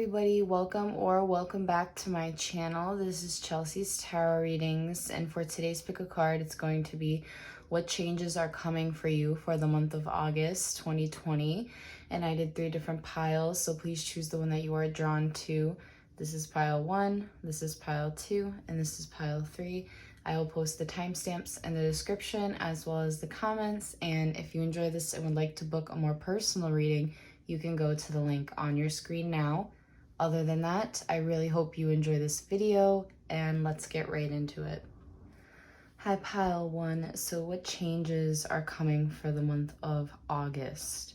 everybody, welcome back to my channel. This is Chelsea's Tarot Readings, and for today's pick a card, it's going to be what changes are coming for you for the month of August 2020. And I did 3 different piles, so please choose the one that you are drawn to. This is pile 1, this is pile 2, and this is pile 3. I will post the timestamps in the description as well as the comments, and if you enjoy this and would like to book a more personal reading, you can go to the link on your screen now. Other than that, I really hope you enjoy this video, and let's get right into it. Hi, pile 1. So what changes are coming for the month of August?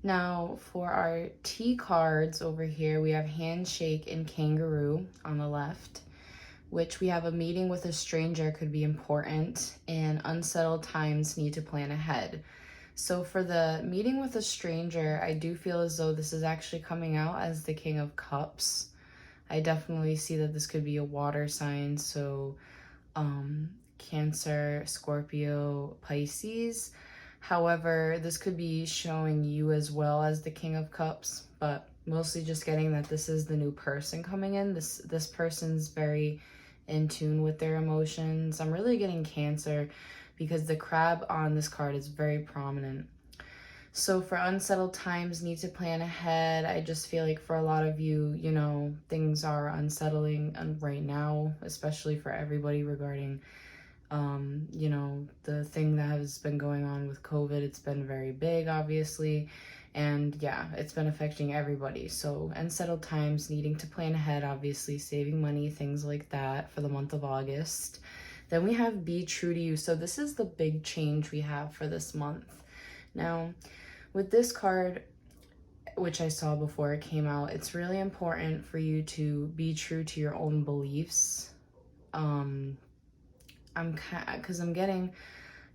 Now, for our T cards over here, we have Handshake and Kangaroo on the left, which we have a meeting with a stranger could be important, and unsettled times need to plan ahead. So for the meeting with a stranger, I do feel as though this is actually coming out as the King of Cups. I definitely see that this could be a water sign, so Cancer, Scorpio, Pisces. However, this could be showing you as well as the King of Cups, but mostly just getting that this is the new person coming in. This person's very in tune with their emotions. I'm really getting Cancer, because the crab on this card is very prominent. So for unsettled times, need to plan ahead. I just feel like for a lot of you, things are unsettling right now, especially for everybody regarding, the thing that has been going on with COVID. It's been very big, obviously. And yeah, it's been affecting everybody. So unsettled times, needing to plan ahead, obviously saving money, things like that for the month of August. Then we have Be True to You. So this is the big change we have for this month. Now, with this card, which I saw before it came out, it's really important for you to be true to your own beliefs. Because I'm getting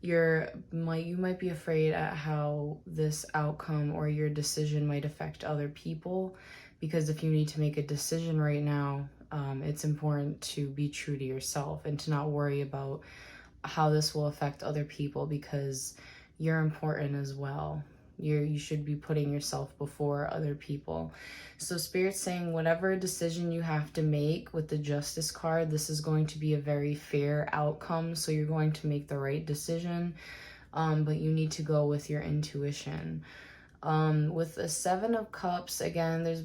you might be afraid at how this outcome or your decision might affect other people, because if you need to make a decision right now, it's important to be true to yourself and to not worry about how this will affect other people, because you're important as well. You should be putting yourself before other people. So Spirit's saying whatever decision you have to make with the Justice card, this is going to be a very fair outcome. So you're going to make the right decision, but you need to go with your intuition. With the 7 of Cups, again, there's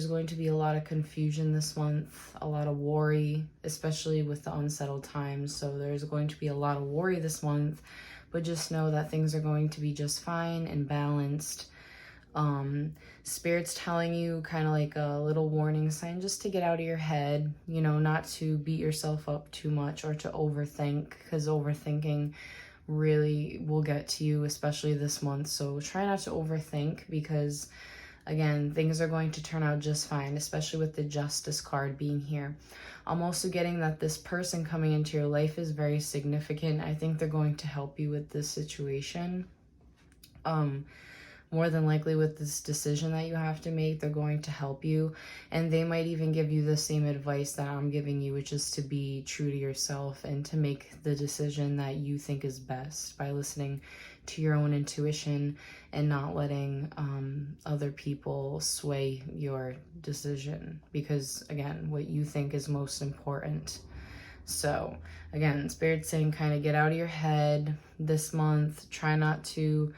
going to be a lot of confusion this month, a lot of worry, especially with the unsettled times. So there's going to be a lot of worry this month, but just know that things are going to be just fine and balanced. Spirit's telling you kind of like a little warning sign just to get out of your head, not to beat yourself up too much or to overthink, because overthinking really will get to you, especially this month. So try not to overthink, because again, things are going to turn out just fine, especially with the Justice card being here. I'm also getting that this person coming into your life is very significant. I think they're going to help you with this situation. More than likely with this decision that you have to make, they're going to help you. And they might even give you the same advice that I'm giving you, which is to be true to yourself and to make the decision that you think is best by listening to your own intuition and not letting other people sway your decision, because again, what you think is most important. So again, Spirit's saying kind of get out of your head this month. Try not to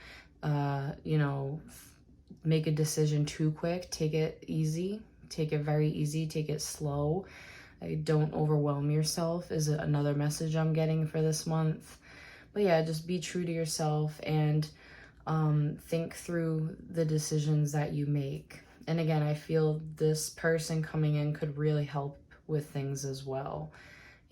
make a decision too quick. Take it easy, take it very easy, take it slow. Don't overwhelm yourself is another message I'm getting for this month. But yeah, just be true to yourself and think through the decisions that you make. And again, I feel this person coming in could really help with things as well.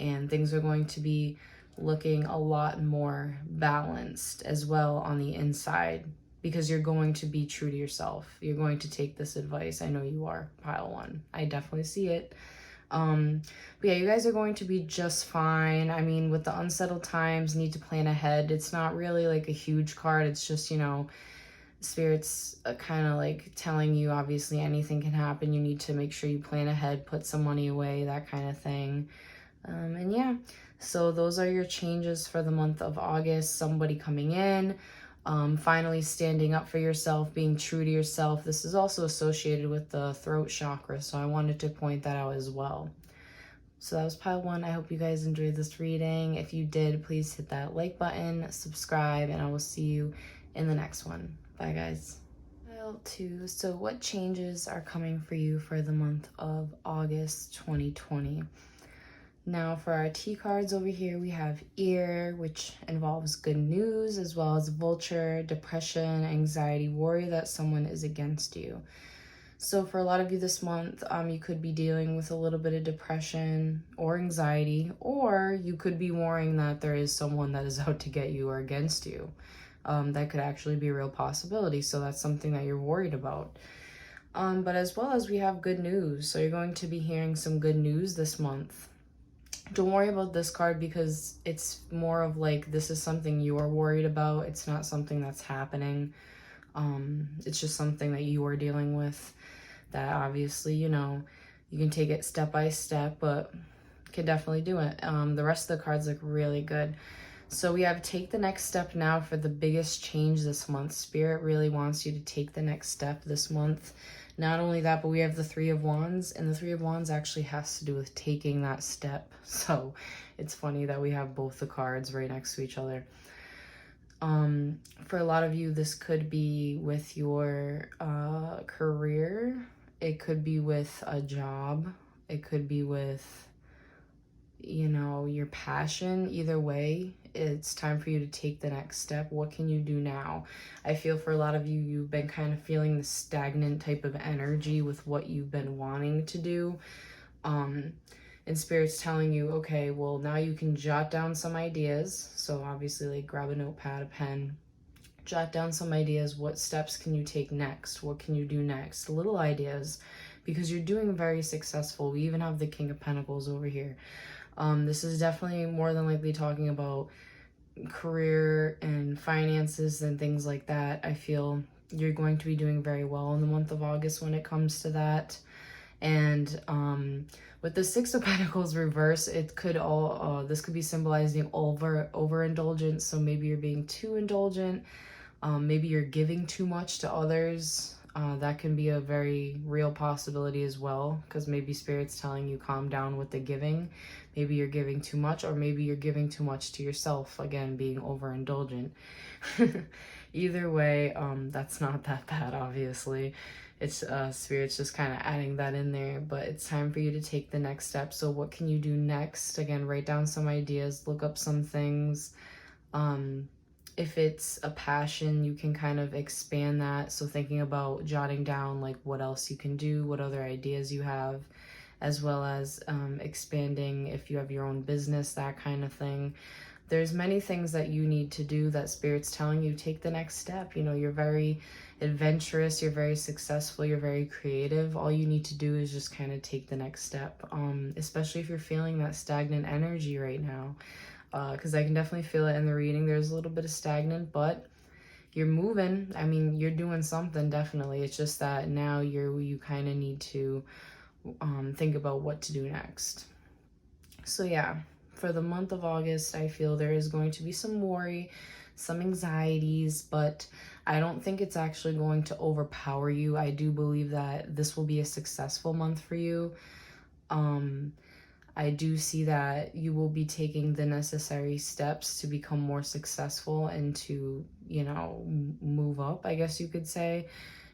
And things are going to be looking a lot more balanced as well on the inside, because you're going to be true to yourself. You're going to take this advice. I know you are, pile 1. I definitely see it. But yeah, you guys are going to be just fine. I mean, with the unsettled times, need to plan ahead. It's not really like a huge card. It's just, Spirit's kind of like telling you, obviously anything can happen. You need to make sure you plan ahead, put some money away, that kind of thing. And yeah, so those are your changes for the month of August. Somebody coming in, finally standing up for yourself, being true to yourself. This is also associated with the throat chakra, so I wanted to point that out as well. So that was pile 1. I hope you guys enjoyed this reading. If you did, please hit that like button, subscribe, and I will see you in the next one. Bye, guys. Pile 2. So what changes are coming for you for the month of August 2020? Now for our T cards over here, we have ear, which involves good news, as well as vulture, depression, anxiety, worry that someone is against you. So for a lot of you this month, you could be dealing with a little bit of depression or anxiety, or you could be worrying that there is someone that is out to get you or against you. That could actually be a real possibility. So that's something that you're worried about. But as well as we have good news. So you're going to be hearing some good news this month. Don't worry about this card because it's more of like this is something you're worried about. It's not something that's happening. It's just something that you are dealing with that obviously, you know, you can take it step by step, but can definitely do it. The rest of the cards look really good. So we have take the next step now for the biggest change this month. Spirit really wants you to take the next step this month. Not only that, but we have the 3 of Wands, and the 3 of Wands actually has to do with taking that step. So it's funny that we have both the cards right next to each other. For a lot of you, this could be with your career. It could be with a job. It could be with, you know, your passion. Either way, it's time for you to take the next step. What can you do now? I feel for a lot of you, you've been kind of feeling the stagnant type of energy with what you've been wanting to do. And Spirit's telling you, okay, well, now you can jot down some ideas. So obviously, like, grab a notepad, a pen, jot down some ideas. What steps can you take next? What can you do next? Little ideas, because you're doing very successful. We even have the King of Pentacles over here. This is definitely more than likely talking about career and finances and things like that. I feel you're going to be doing very well in the month of August when it comes to that. And with the 6 of Pentacles reverse, it could all this could be symbolizing overindulgence. So maybe you're being too indulgent. Maybe you're giving too much to others. That can be a very real possibility as well, because maybe Spirit's telling you calm down with the giving. Maybe you're giving too much, or maybe you're giving too much to yourself, again, being overindulgent. Either way, that's not that bad, obviously. It's Spirit's just kind of adding that in there, but it's time for you to take the next step. So what can you do next? Again, write down some ideas, look up some things. If it's a passion, you can kind of expand that. So thinking about jotting down like what else you can do, what other ideas you have, as well as expanding if you have your own business, that kind of thing. There's many things that you need to do that Spirit's telling you, take the next step. You know, you're very adventurous, you're very successful, you're very creative. All you need to do is just kind of take the next step, especially if you're feeling that stagnant energy right now. Because I can definitely feel it in the reading. There's a little bit of stagnant, but you're moving. I mean, you're doing something, definitely. It's just that now you kind of need to think about what to do next. So yeah, for the month of August, I feel there is going to be some worry, some anxieties, but I don't think it's actually going to overpower you. I do believe that this will be a successful month for you. I do see that you will be taking the necessary steps to become more successful and to, you know, move up, I guess you could say.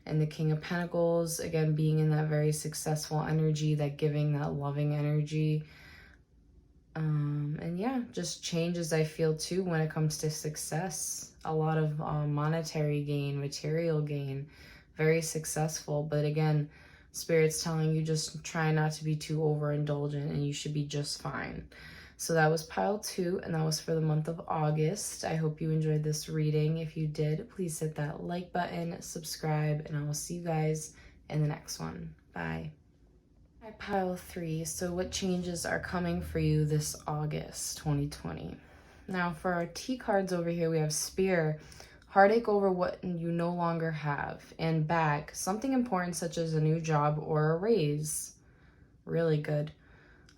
And the King of Pentacles, again, being in that very successful energy, that giving, that loving energy. And yeah, just changes, I feel, too, when it comes to success. A lot of monetary gain, material gain, very successful. But again, Spirit's telling you just try not to be too overindulgent and you should be just fine. So that was pile 2, and that was for the month of August. I hope you enjoyed this reading. If you did, please hit that like button, subscribe, and I will see you guys in the next one. Bye. Pile 3. So what changes are coming for you this August 2020? Now for our T cards over here, we have Spear. Heartache over what you no longer have. And back, something important such as a new job or a raise. Really good.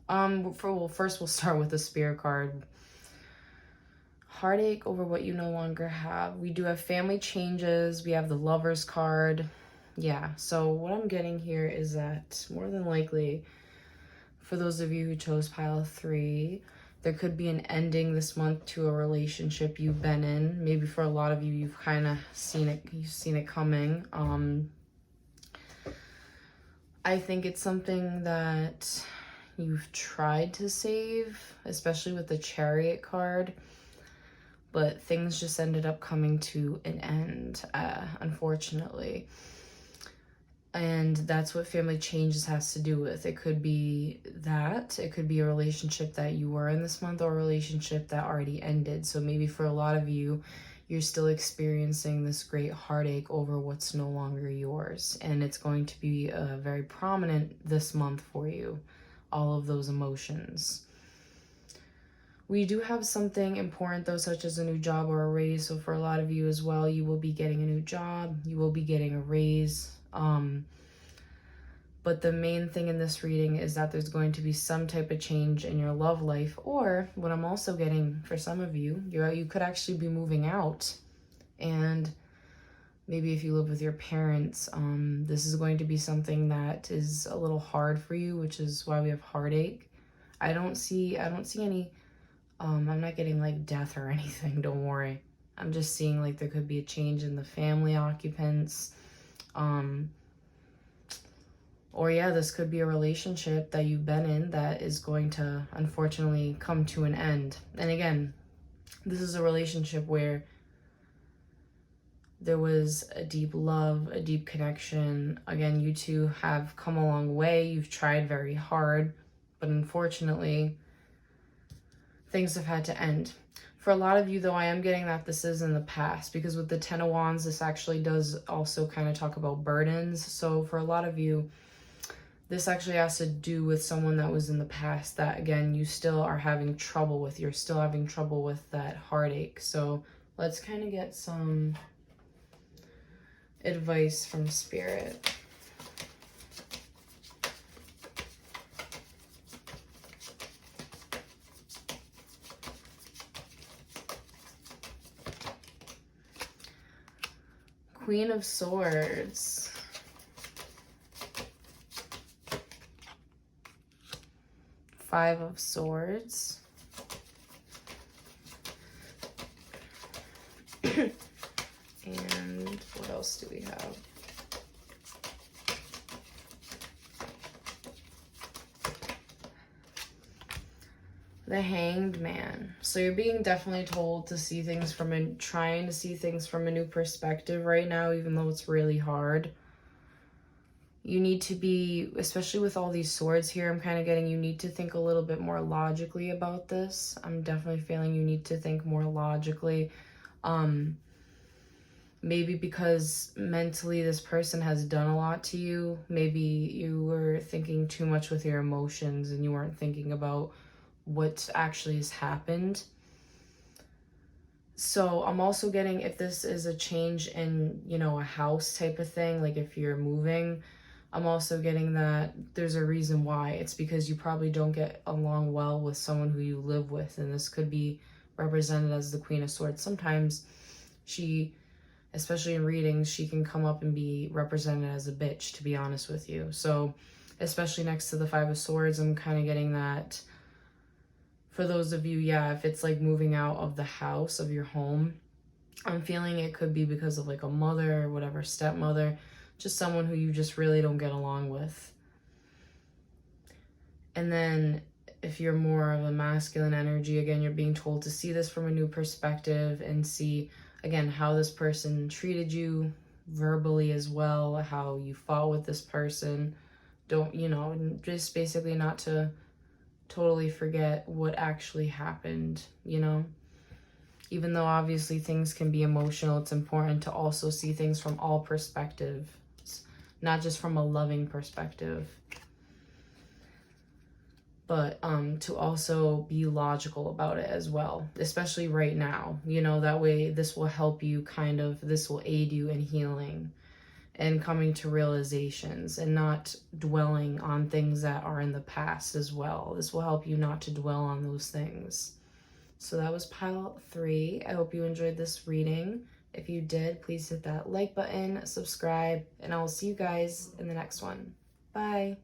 First we'll start with the Spear card. Heartache over what you no longer have. We do have family changes. We have the Lovers card. Yeah, so what I'm getting here is that more than likely, for those of you who chose pile 3, there could be an ending this month to a relationship you've been in. Maybe for a lot of you, you've kind of seen it coming. I think it's something that you've tried to save, especially with the Chariot card, but things just ended up coming to an end, unfortunately. And that's what family changes has to do with. It could be that. It could be a relationship that you were in this month or a relationship that already ended. So maybe for a lot of you, you're still experiencing this great heartache over what's no longer yours. And it's going to be very prominent this month for you, all of those emotions. We do have something important though, such as a new job or a raise. So for a lot of you as well, you will be getting a new job. You will be getting a raise. But the main thing in this reading is that there's going to be some type of change in your love life, or what I'm also getting for some of you, you could actually be moving out, and maybe if you live with your parents, this is going to be something that is a little hard for you, which is why we have heartache. I don't see any, I'm not getting like death or anything, don't worry. I'm just seeing like there could be a change in the family occupants, or yeah, this could be a relationship that you've been in that is going to unfortunately come to an end. And again, this is a relationship where there was a deep love, a deep connection. Again, you two have come a long way. You've tried very hard, but unfortunately, things have had to end. For a lot of you, though, I am getting that this is in the past, because with the Ten of Wands, this actually does also kind of talk about burdens. So for a lot of you, this actually has to do with someone that was in the past that, again, you still are having trouble with. You're still having trouble with that heartache. So let's kind of get some advice from Spirit. Queen of Swords. Five of Swords. And what else do we have? The Hanged Man. So you're being definitely told to see things from trying to see things from a new perspective right now, even though it's really hard. You need to be, especially with all these swords here, I'm kind of getting you need to think a little bit more logically about this. I'm definitely feeling you need to think more logically. Maybe because mentally this person has done a lot to you. Maybe you were thinking too much with your emotions and you weren't thinking about what actually has happened. So I'm also getting, if this is a change in, you know, a house type of thing, like if you're moving, I'm also getting that there's a reason why. It's because you probably don't get along well with someone who you live with, and this could be represented as the Queen of Swords. Sometimes she, especially in readings, she can come up and be represented as a bitch, to be honest with you. So especially next to the Five of Swords, I'm kind of getting that for those of you, yeah, if it's like moving out of the house of your home, I'm feeling it could be because of like a mother or whatever, stepmother, just someone who you just really don't get along with. And then if you're more of a masculine energy, again, you're being told to see this from a new perspective and see, again, how this person treated you verbally as well, how you fought with this person. Don't, you know, just basically not to totally forget what actually happened, you know? Even though obviously things can be emotional, it's important to also see things from all perspectives, not just from a loving perspective. But to also be logical about it as well, especially right now, you know, that way this will help you this will aid you in healing and coming to realizations and not dwelling on things that are in the past as well. This will help you not to dwell on those things. So that was pile 3. I hope you enjoyed this reading. If you did, please hit that like button, subscribe, and I will see you guys in the next one. Bye.